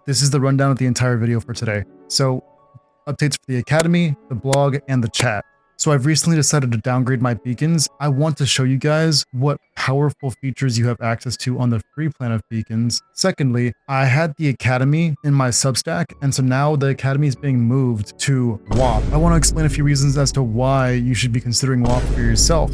this is the rundown of the entire video for today. So updates for the Academy, the blog, and the chat. So I've recently decided to downgrade my beacons. I want to show you guys what powerful features you have access to on the free plan of beacons. Secondly, I had the Academy in my Substack, and so now the Academy is being moved to Whop. I want to explain a few reasons as to why you should be considering Whop for yourself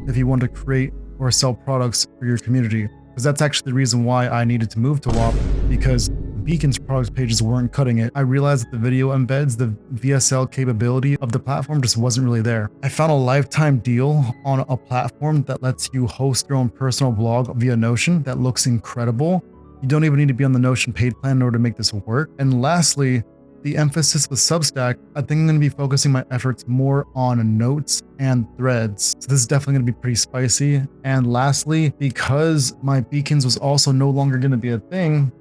if you want to create or sell products for your community. Because that's actually the reason why I needed to move to Whop, because Beacon's product pages weren't cutting it. I realized that the video embeds, the VSL capability of the platform just wasn't really there. I found a lifetime deal on a platform that lets you host your own personal blog via Notion that looks incredible. You don't even need to be on the Notion paid plan in order to make this work. And lastly, the emphasis with Substack, I think I'm going to be focusing my efforts more on notes and threads. So this is definitely going to be pretty spicy. And lastly, because my beacons was also no longer going to be a thing,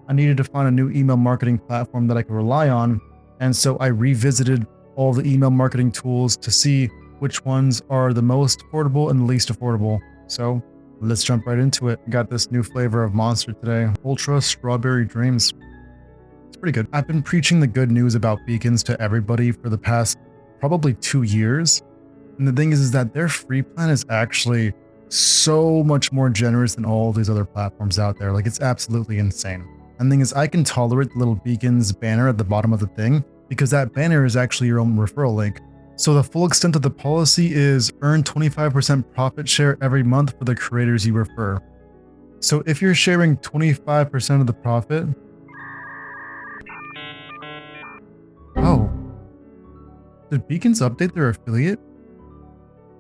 I needed to find a new email marketing platform that I could rely on. And so I revisited all the email marketing tools to see which ones are the most affordable and the least affordable. So let's jump right into it. I got this new flavor of Monster today, Ultra Strawberry Dreams. It's pretty good. I've been preaching the good news about beacons to everybody for the past probably 2 years. And the thing is that their free plan is actually so much more generous than all these other platforms out there. Like, it's absolutely insane. And the thing is, I can tolerate the little beacons banner at the bottom of the thing because that banner is actually your own referral link. So the full extent of the policy is earn 25% profit share every month for the creators you refer. So if you're sharing 25% of the profit, oh, did Beacons update their affiliate?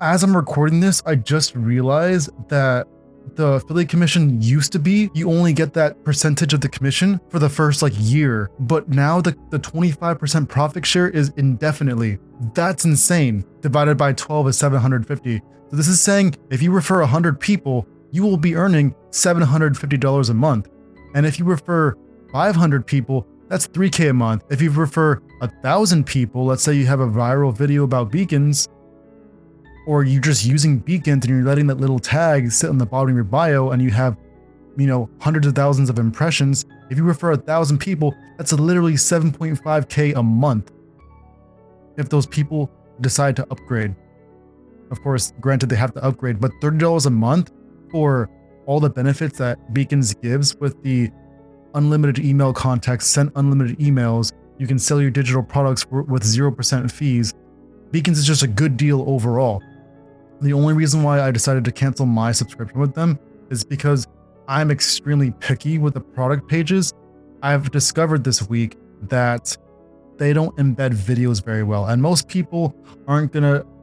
As I'm recording this, I just realized that the affiliate commission used to be you only get that percentage of the commission for the first year, but now the 25% profit share is indefinitely. That's insane. Divided by 12 is 750. So this is saying if you refer 100 people, you will be earning $750 a month. And if you refer 500 people, that's $3K a month. If you refer 1,000 people, let's say you have a viral video about beacons, or you're just using beacons and you're letting that little tag sit on the bottom of your bio and you have, hundreds of thousands of impressions. If you refer 1,000 people, that's literally 7.5K a month. If those people decide to upgrade. Of course, granted they have to upgrade, but $30 a month for all the benefits that Beacons gives with the unlimited email contacts, send unlimited emails, you can sell your digital products with 0% fees. Beacons is just a good deal overall. The only reason why I decided to cancel my subscription with them is because I'm extremely picky with the product pages. I've discovered this week that they don't embed videos very well, and most people aren't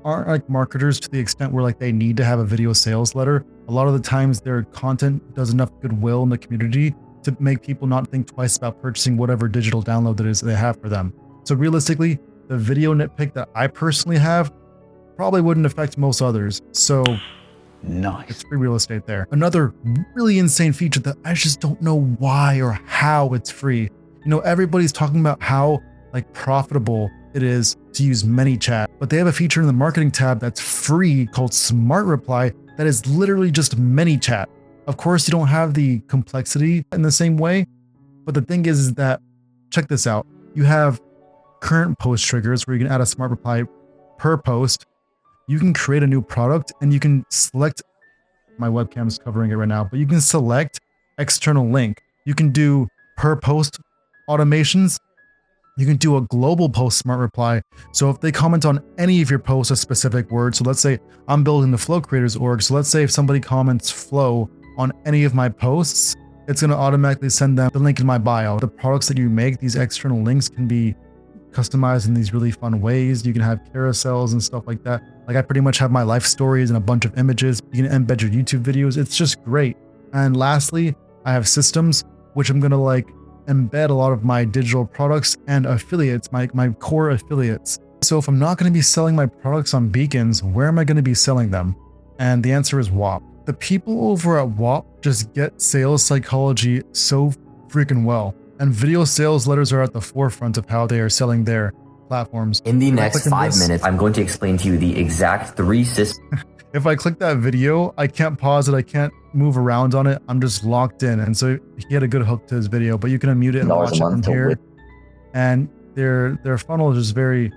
like marketers to the extent where they need to have a video sales letter. A lot of the times their content does enough goodwill in the community to make people not think twice about purchasing whatever digital download that is they have for them. So realistically, the video nitpick that I personally have probably wouldn't affect most others. So nice. It's free real estate there. Another really insane feature that I just don't know why or how it's free. Everybody's talking about how profitable it is to use ManyChat, but they have a feature in the marketing tab that's free called Smart Reply that is literally just ManyChat. Of course, you don't have the complexity in the same way, but the thing is that, check this out. You have current post triggers where you can add a smart reply per post. You can create a new product and you can select, my webcam is covering it right now, but you can select external link. You can do per post automations. You can do a global post smart reply. So if they comment on any of your posts a specific word, so let's say I'm building the FlowCreators org. So let's say if somebody comments flow on any of my posts, it's going to automatically send them the link in my bio. The products that you make, these external links can be customized in these really fun ways. You can have carousels and stuff like that. I pretty much have my life stories and a bunch of images. You can embed your YouTube videos. It's just great. And lastly, I have systems, which I'm going to embed a lot of my digital products and affiliates, my core affiliates. So if I'm not going to be selling my products on Beacons, where am I going to be selling them? And the answer is Whop. The people over at Whop just get sales psychology so freaking well. And video sales letters are at the forefront of how they are selling their platforms. In the next 5 minutes, I'm going to explain to you the exact 3 systems. If I click that video, I can't pause it. I can't move around on it. I'm just locked in. And so he had a good hook to his video, but you can unmute it and watch it from here. And their funnel is just very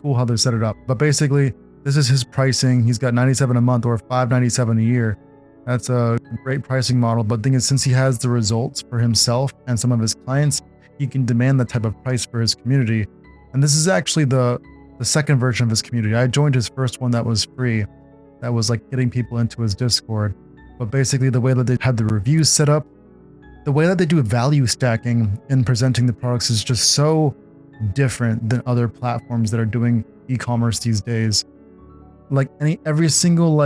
cool how they set it up. But basically, this is his pricing. He's got $97 a month or $597 a year. That's a great pricing model. But the thing is, since he has the results for himself and some of his clients, he can demand that type of price for his community. And this is actually the second version of his community. I joined his first one that was free. That was like getting people into his Discord. But basically the way that they had the reviews set up, the way that they do value stacking in presenting the products is just so different than other platforms that are doing e-commerce these days. Like every single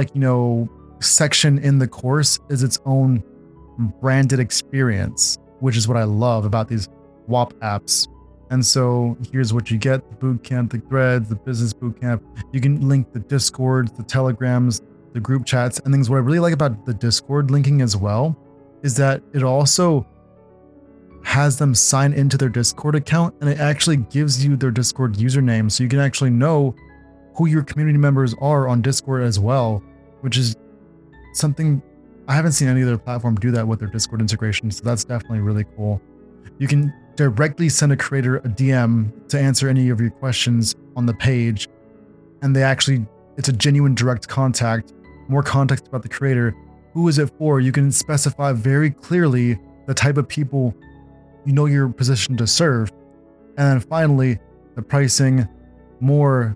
section in the course is its own branded experience, which is what I love about these Whop apps. And so here's what you get: the bootcamp, the threads, the business bootcamp. You can link the Discords, the Telegrams, the group chats, and things. What I really like about the Discord linking as well is that it also has them sign into their Discord account, and it actually gives you their Discord username, so you can actually know who your community members are on Discord as well, which is something I haven't seen any other platform do that with their Discord integration. So that's definitely really cool. You can directly send a creator a DM to answer any of your questions on the page, and it's a genuine direct contact. More context about the creator. Who is it for? You can specify very clearly the type of people you know you're positioned to serve. And then finally, the pricing, more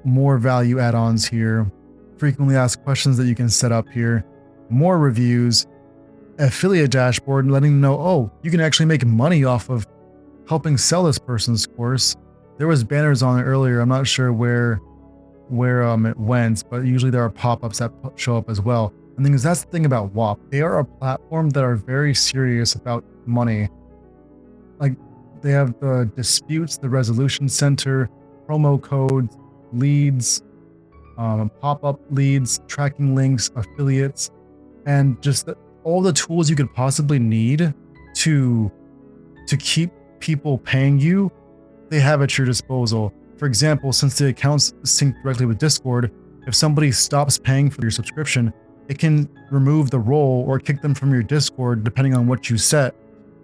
value add-ons here, frequently asked questions that you can set up here, more reviews, affiliate dashboard, and letting them know, oh, you can actually make money off of helping sell this person's course. There was banners on it earlier. I'm not sure where it went, but usually there are pop-ups that show up as well. And the thing is, that's the thing about Whop. They are a platform that are very serious about money. Like, they have the disputes, the resolution center, promo codes, leads, pop-up leads, tracking links, affiliates, and just all the tools you could possibly need to keep people paying you, they have at your disposal. For example, since the accounts sync directly with Discord, if somebody stops paying for your subscription, it can remove the role or kick them from your Discord depending on what you set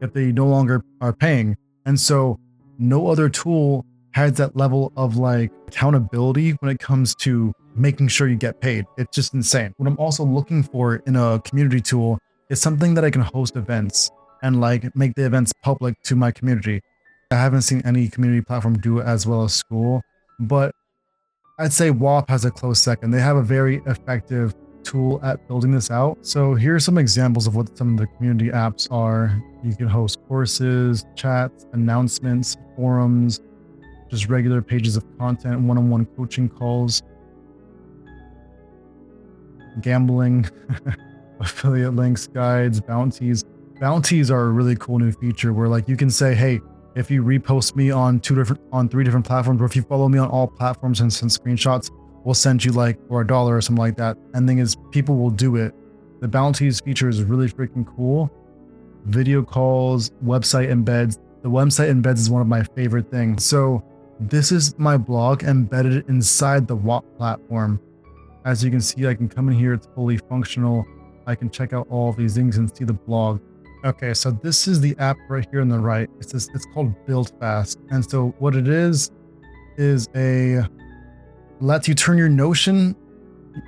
if they no longer are paying. And so no other tool has that level of accountability when it comes to making sure you get paid. It's just insane. What I'm also looking for in a community tool is something that I can host events and make the events public to my community. I haven't seen any community platform do it as well as School, but I'd say Whop has a close second. They have a very effective tool at building this out. So here's some examples of what some of the community apps are. You can host courses, chats, announcements, forums, just regular pages of content, one-on-one coaching calls, gambling, affiliate links, guides, bounties. Bounties are a really cool new feature where you can say, hey, if you repost me on 3 different platforms, or if you follow me on all platforms and send screenshots, we'll send you for $1 or something like that. And the thing is, people will do it. The bounties feature is really freaking cool. Video calls, website embeds. The website embeds is one of my favorite things. So this is my blog embedded inside the Whop platform. As you can see, I can come in here, it's fully functional. I can check out all of these things and see the blog. Okay, so this is the app right here on the right. It's called Build Fast. And so what it is lets you turn your Notion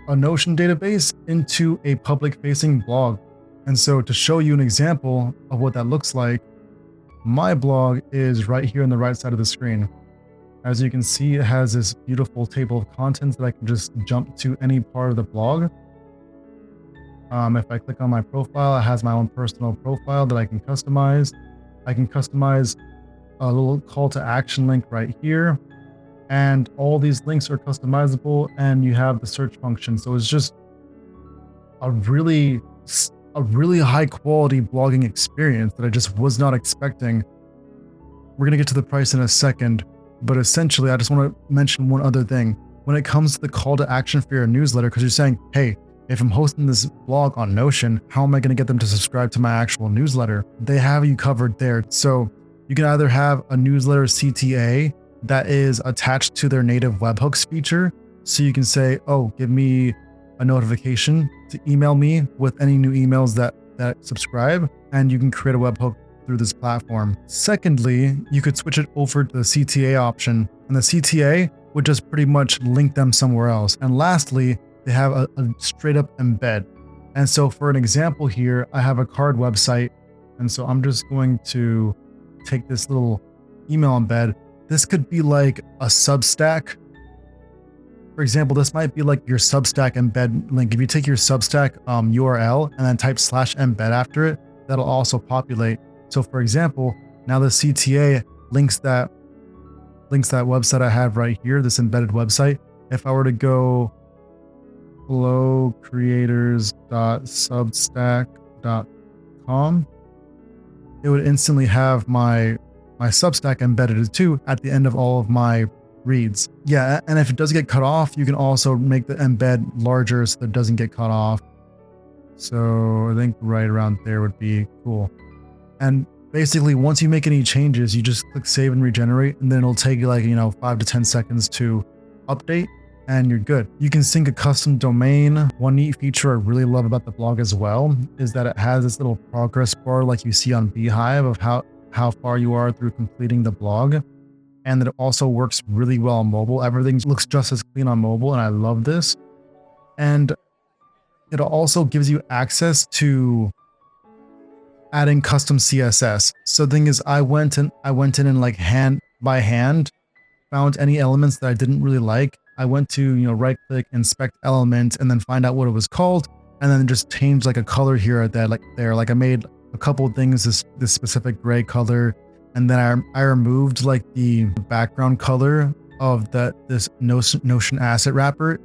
database into a public facing blog. And so to show you an example of what that looks like, my blog is right here on the right side of the screen. As you can see, it has this beautiful table of contents that I can just jump to any part of the blog. If I click on my profile, it has my own personal profile that I can customize. I can customize a little call to action link right here. And all these links are customizable, and you have the search function. So it's just a really high quality blogging experience that I just was not expecting. We're going to get to the price in a second, but essentially I just want to mention one other thing. When it comes to the call to action for your newsletter, because you're saying, hey, if I'm hosting this blog on Notion, how am I going to get them to subscribe to my actual newsletter? They have you covered there. So you can either have a newsletter CTA that is attached to their native webhooks feature. So you can say, oh, give me a notification to email me with any new emails that subscribe, and you can create a webhook through this platform. Secondly, you could switch it over to the CTA option, and the CTA would just pretty much link them somewhere else. And lastly, they have a straight up embed. And so for an example here, I have a card website, and so I'm just going to take this little email embed. This could be like a Substack. For example, this might be like your Substack embed link. If you take your Substack URL and then type /embed after it, that'll also populate. So for example, now the CTA links that website I have right here, this embedded website. If I were to go flowcreators.substack.com, it would instantly have my Substack embedded too at the end of all of my reads. Yeah, and if it does get cut off, you can also make the embed larger so that it doesn't get cut off. So I think right around there would be cool. And basically, once you make any changes, you just click save and regenerate, and then it'll take like 5 to 10 seconds to update, and you're good. You can sync a custom domain. One neat feature I really love about the blog as well is that it has this little progress bar like you see on Beehive of how far you are through completing the blog. And that it also works really well on mobile. Everything looks just as clean on mobile, and I love this. And it also gives you access to adding custom CSS. So the thing is, I went in and like hand by hand found any elements that I didn't really like. I went to right click, inspect element, and then find out what it was called, and then just change like a color here or there. Like I made a couple of things this specific gray color, and then I removed like the background color of this Notion asset wrapper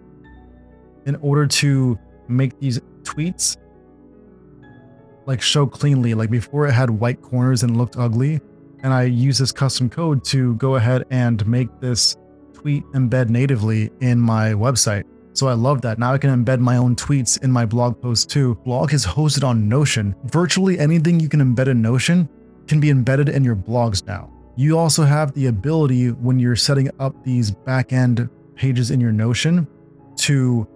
in order to make these tweets like show cleanly. Like before, it had white corners and looked ugly, and I use this custom code to go ahead and make this tweet embed natively in my website. So I love that. Now I can embed my own tweets in my blog post too. Blog is hosted on Notion. Virtually anything you can embed in Notion can be embedded in your blogs now. You also have the ability, when you're setting up these back-end pages in your Notion, to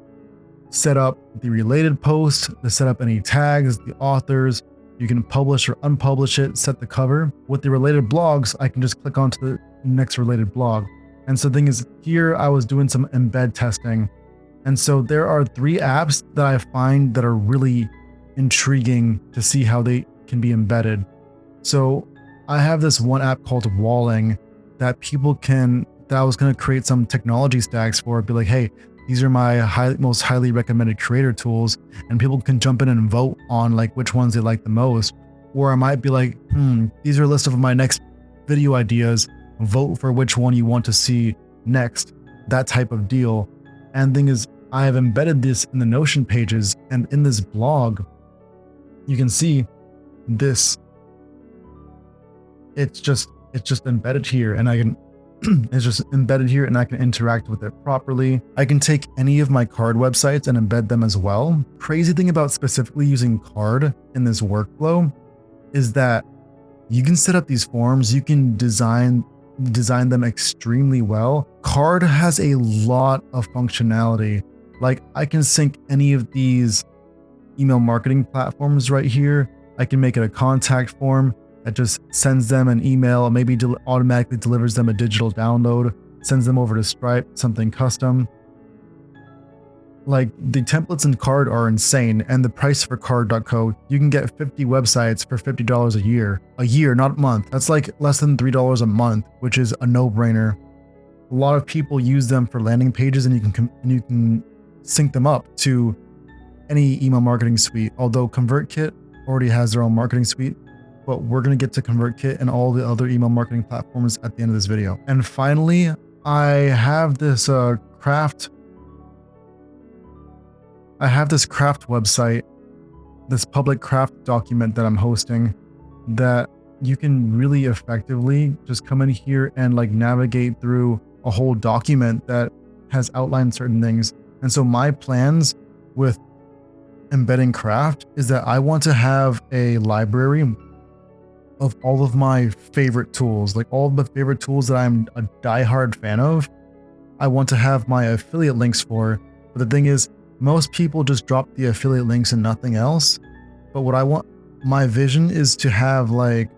set up the related post, to set up any tags, the authors. You can publish or unpublish it, set the cover. With the related blogs, I can just click onto the next related blog. And so the thing is, here I was doing some embed testing. And so there are 3 apps that I find that are really intriguing to see how they can be embedded. So I have this one app called Walling that I was going to create some technology stacks for. Be like, hey, these are my most highly recommended creator tools, and people can jump in and vote on like which ones they like the most. Or I might be like, these are a list of my next video ideas. Vote for which one you want to see next. That type of deal. And the thing is, I have embedded this in the Notion pages, and in this blog, you can see this. It's just embedded here, and I can it's just embedded here, and I can interact with it properly. I can take any of my card websites and embed them as well. Crazy thing about specifically using card in this workflow is that you can set up these forms, you can design them extremely well. Card has a lot of functionality. Like I can sync any of these email marketing platforms right here. I can make it a contact form that just sends them an email, maybe automatically delivers them a digital download, sends them over to Stripe, something custom. Like the templates in Card are insane, and the price for Card.co, you can get 50 websites for $50 a year. A year, not a month. That's like less than $3 a month, which is a no-brainer. A lot of people use them for landing pages, and you can sync them up to any email marketing suite. Although ConvertKit already has their own marketing suite, but we're going to get to ConvertKit and all the other email marketing platforms at the end of this video. And finally, I have this craft website, this public craft document that I'm hosting, that you can really effectively just come in here and like navigate through a whole document that has outlined certain things. And so my plans with embedding craft is that I want to have a library of all of my favorite tools, like all of the favorite tools that I'm a diehard fan of. I want to have my affiliate links for. But the thing is, Most people just drop the affiliate links and nothing else. But what I want, my vision is to have like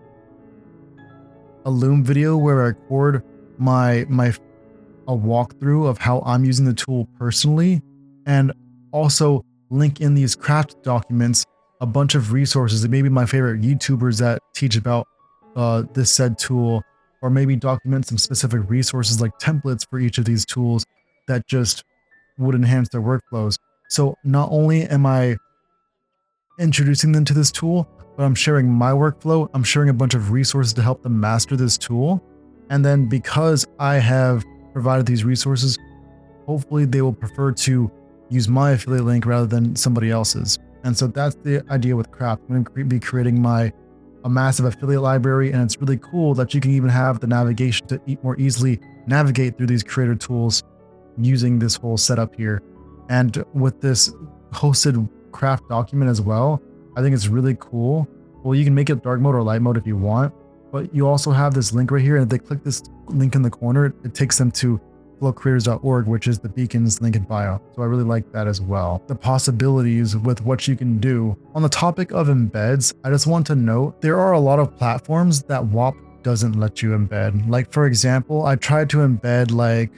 a Loom video where I record a walkthrough of how I'm using the tool personally, and also link in these craft documents a bunch of resources, maybe my favorite YouTubers that teach about this said tool, or maybe document some specific resources like templates for each of these tools that just would enhance their workflows. So not only am I introducing them to this tool, but I'm sharing my workflow, I'm sharing a bunch of resources to help them master this tool. And then because I have provided these resources, hopefully they will prefer to use my affiliate link rather than somebody else's. And so that's the idea with Craft. I'm going to be creating a massive affiliate library, and it's really cool that you can even have the navigation to more easily navigate through these creator tools using this whole setup here. And with this hosted Craft document as well, I think it's really cool. Well, you can make it dark mode or light mode if you want, but you also have this link right here, and if they click this link in the corner, it takes them to FlowCreators.org, which is the Beacon's link in bio. So I really like that as well. The possibilities with what you can do. On the topic of embeds, I just want to note there are a lot of platforms that Whop doesn't let you embed. Like for example, I tried to embed like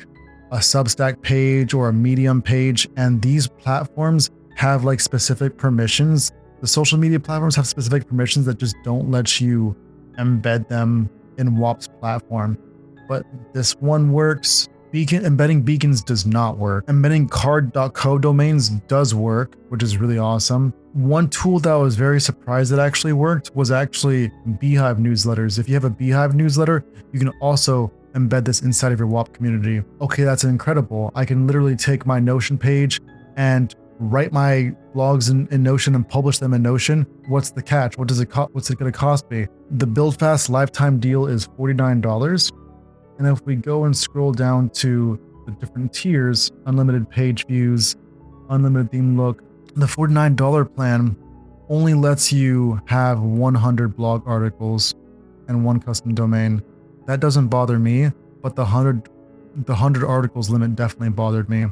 a Substack page or a Medium page, and these platforms have like specific permissions. The social media platforms have specific permissions that just don't let you embed them in Whop's platform. But this one works. Embedding beacons does not work. Embedding card.co domains does work, which is really awesome. One tool that I was very surprised that actually worked was actually Beehive newsletters. If you have a Beehive newsletter, you can also embed this inside of your Whop community. Okay, that's incredible. I can literally take my Notion page and write my blogs in Notion and publish them in Notion. What's the catch? What's it going to cost me? The BuildFast lifetime deal is $49. And if we go and scroll down to the different tiers, unlimited page views, unlimited theme look, the $49 plan only lets you have 100 blog articles and one custom domain. That doesn't bother me, but the 100 articles limit definitely bothered me.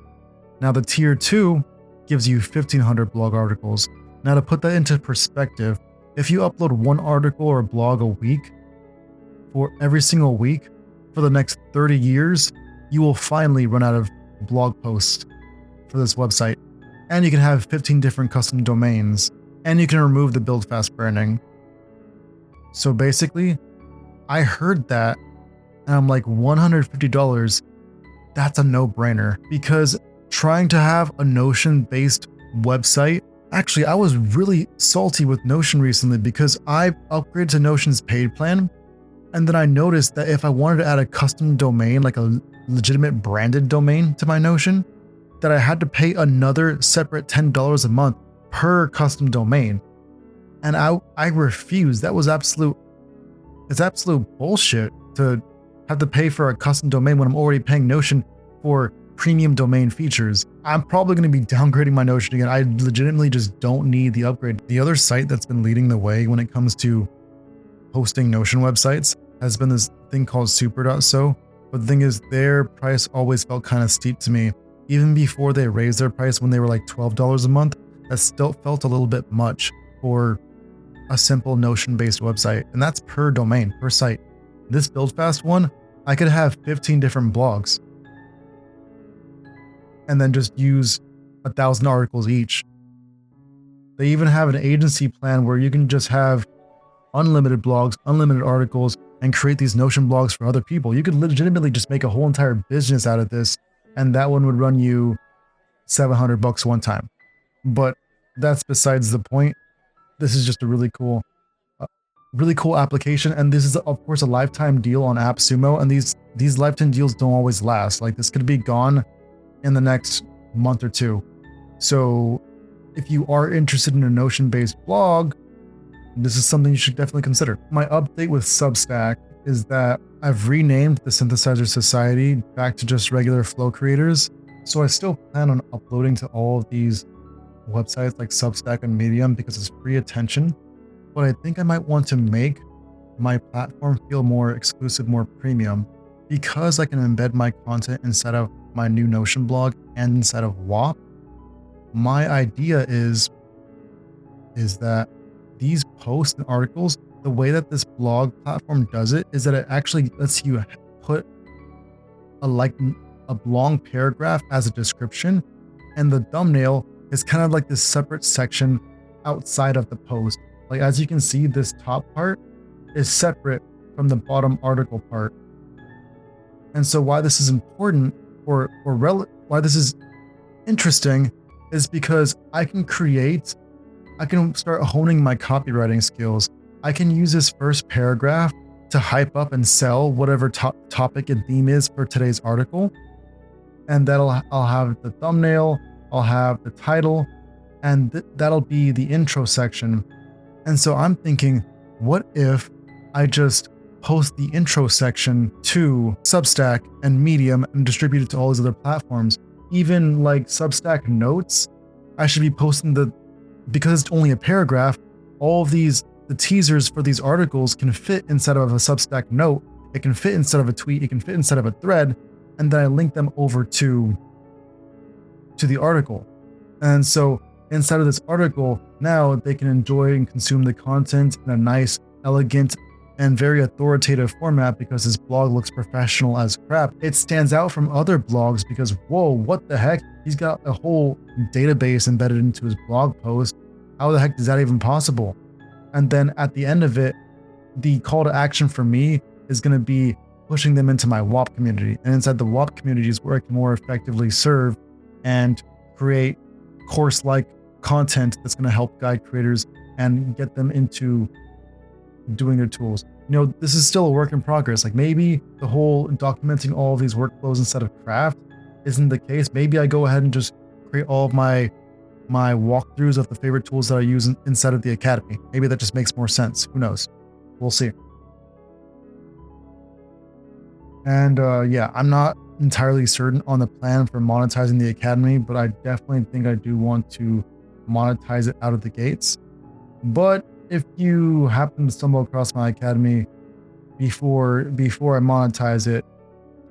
Now the tier 2 gives you 1,500 blog articles. Now to put that into perspective, if you upload one article or blog a week for every single week, for the next 30 years, you will finally run out of blog posts for this website. And you can have 15 different custom domains, and you can remove the BuildFast branding. So basically, I heard that and I'm like, $150, that's a no-brainer, because trying to have a Notion-based website, actually, I was really salty with Notion recently because I upgraded to Notion's paid plan. And then I noticed that if I wanted to add a custom domain, like a legitimate branded domain to my Notion, that I had to pay another separate $10 a month per custom domain. And I refused. That was absolute bullshit to have to pay for a custom domain when I'm already paying Notion for premium domain features. I'm probably going to be downgrading my Notion again. I legitimately just don't need the upgrade. The other site that's been leading the way when it comes to hosting Notion websites has been this thing called super.so. But the thing is, their price always felt kind of steep to me. Even before they raised their price when they were like $12 a month, that still felt a little bit much for a simple Notion-based website. And that's per domain, per site. This BuildFast one, I could have 15 different blogs and then just use 1,000 articles each. They even have an agency plan where you can just have unlimited blogs, unlimited articles, and create these Notion blogs for other people. You could legitimately just make a whole entire business out of this, and that one would run you $700 one time. But that's besides the point. This is just a really cool application, and this is of course a lifetime deal on AppSumo, and these lifetime deals don't always last. Like, this could be gone in the next month or two. So if you are interested in a Notion-based blog, this is something you should definitely consider. My update with Substack is that I've renamed the Synthesizer Society back to just regular FlowCreators. So I still plan on uploading to all of these websites like Substack and Medium because it's free attention. But I think I might want to make my platform feel more exclusive, more premium, because I can embed my content inside of my new Notion blog and inside of Whop. my idea is that these posts and articles, the way that this blog platform does it is that it actually lets you put a long paragraph as a description, and the thumbnail is kind of like this separate section outside of the post. Like, as you can see, this top part is separate from the bottom article part. And so why this is important why this is interesting is because I can start honing my copywriting skills. I can use this first paragraph to hype up and sell whatever topic and theme is for today's article. And I'll have the thumbnail, I'll have the title, and that'll be the intro section. And so I'm thinking, what if I just post the intro section to Substack and Medium and distribute it to all these other platforms? Even like Substack notes, I should be posting because it's only a paragraph, all of the teasers for these articles can fit inside of a Substack note. It can fit inside of a tweet, it can fit inside of a thread, and then I link them over to the article. And so inside of this article, now they can enjoy and consume the content in a nice, elegant, and very authoritative format because this blog looks professional as crap. It stands out from other blogs because, whoa, what the heck? He's got a whole database embedded into his blog post. How the heck is that even possible? And then at the end of it, the call to action for me is going to be pushing them into my Whop community. And inside the Whop community is where I can more effectively serve and create course-like content that's going to help guide creators and get them into doing their tools. This is still a work in progress. Like, maybe the whole documenting all of these workflows instead of craft isn't the case. Maybe I go ahead and just create all of my walkthroughs of the favorite tools that I use inside of the academy. Maybe that just makes more sense. Who knows? We'll see. And yeah, I'm not entirely certain on the plan for monetizing the academy, but I definitely think I do want to monetize it out of the gates. But if you happen to stumble across my academy before I monetize it,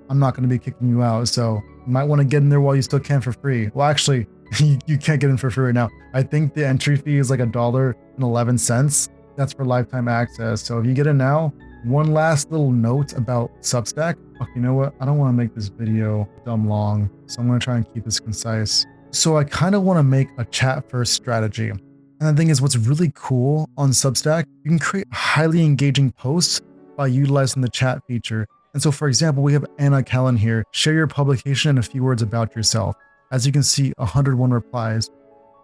I'm not going to be kicking you out. So you might want to get in there while you still can for free. Well, actually, you can't get in for free right now. I think the entry fee is like $1.11. That's for lifetime access. So if you get in now, one last little note about Substack. Okay, you know what? I don't want to make this video dumb long, so I'm going to try and keep this concise. So I kind of want to make a chat first strategy. And the thing is, what's really cool on Substack, you can create highly engaging posts by utilizing the chat feature. And so, for example, we have Anna Callan here. Share your publication and a few words about yourself. As you can see, 101 replies.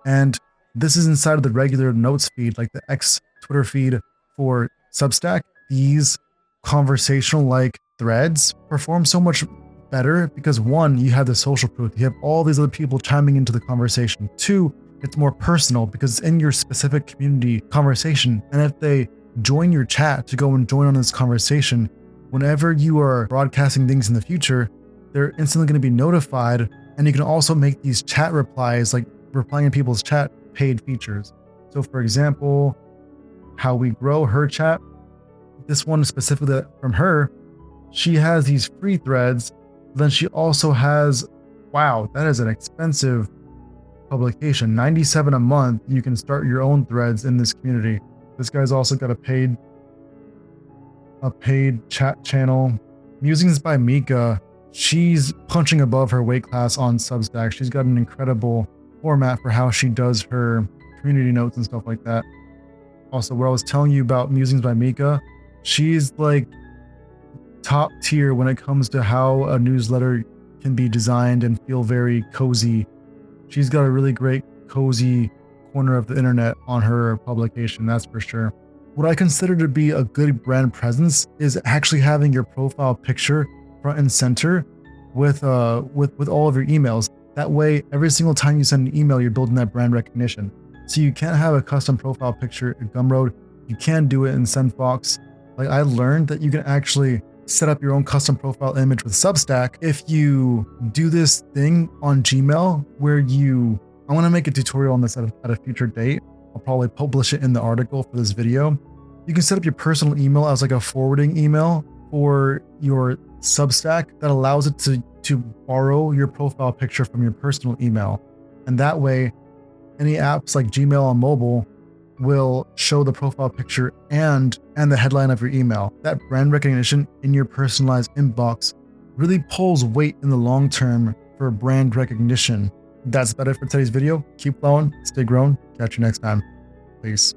And this is inside of the regular notes feed, like the X Twitter feed for Substack. These conversational-like threads perform so much better because, one, you have the social proof. You have all these other people chiming into the conversation. Two, it's more personal because it's in your specific community conversation. And if they join your chat to go and join on this conversation, whenever you are broadcasting things in the future, they're instantly going to be notified. And you can also make these chat replies, like replying in people's chat, paid features. So for example, how we grow her chat, this one specifically from her, she has these free threads. Then she also has, wow, that is an expensive publication, $97 a month. You can start your own threads in this community. This guy's also got a paid chat channel. Musings by Mika, she's punching above her weight class on Substack. She's got an incredible format for how she does her community notes and stuff like that. Also, where I was telling you about Musings by Mika, she's like top tier when it comes to how a newsletter can be designed and feel very cozy. She's got a really great cozy corner of the internet on her publication, that's for sure. What I consider to be a good brand presence is actually having your profile picture front and center with all of your emails. That way, every single time you send an email, you're building that brand recognition. So you can't have a custom profile picture at Gumroad. You can do it in SendFox. Like, I learned that you can actually set up your own custom profile image with Substack if you do this thing on Gmail where I want to make a tutorial on this at a future date. I'll probably publish it in the article for this video. You can set up your personal email as like a forwarding email for your Substack that allows it to borrow your profile picture from your personal email. And that way, any apps like Gmail on mobile will show the profile picture and the headline of your email. That brand recognition in your personalized inbox really pulls weight in the long term for brand recognition. That's about it for today's video. Keep flowing, stay grown. Catch you next time. Peace.